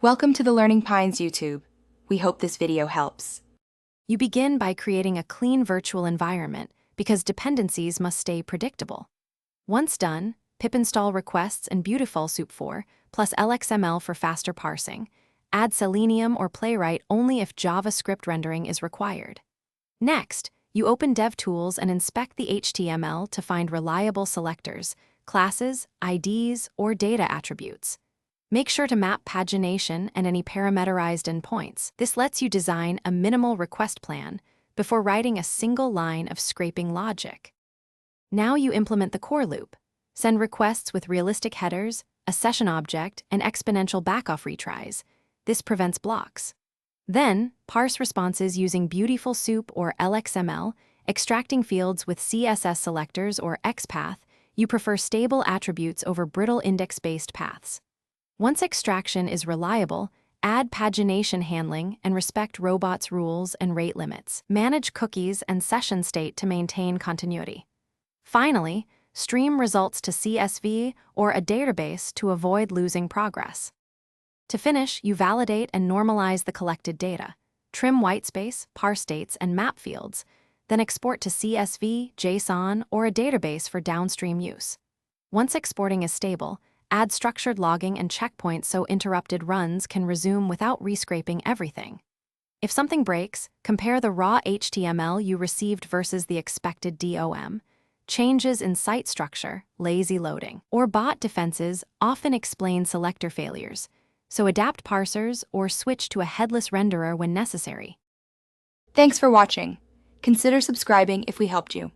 Welcome to the Learning Pines YouTube. We hope this video helps. You begin by creating a clean virtual environment because dependencies must stay predictable. Once done, pip install requests and Beautiful Soup for plus LXML for faster parsing. Add Selenium or Playwright only if JavaScript rendering is required. Next, you open DevTools and inspect the HTML to find reliable selectors, classes, IDs, or data attributes. Make sure to map pagination and any parameterized endpoints. This lets you design a minimal request plan before writing a single line of scraping logic. Now you implement the core loop. Send requests with realistic headers, a session object, and exponential backoff retries. This prevents blocks. Then, parse responses using Beautiful Soup or LXML, extracting fields with CSS selectors or XPath. You prefer stable attributes over brittle index-based paths. Once extraction is reliable, add pagination handling and respect robots' rules and rate limits. Manage cookies and session state to maintain continuity. Finally, stream results to CSV or a database to avoid losing progress. To finish, you validate and normalize the collected data. Trim whitespace, parse dates, and map fields, then export to CSV, JSON, or a database for downstream use. Once exporting is stable, add structured logging and checkpoints so interrupted runs can resume without rescraping everything. If something breaks, compare the raw HTML you received versus the expected DOM. Changes in site structure, lazy loading, or bot defenses often explain selector failures, so adapt parsers or switch to a headless renderer when necessary. Thanks for watching. Consider subscribing if we helped you.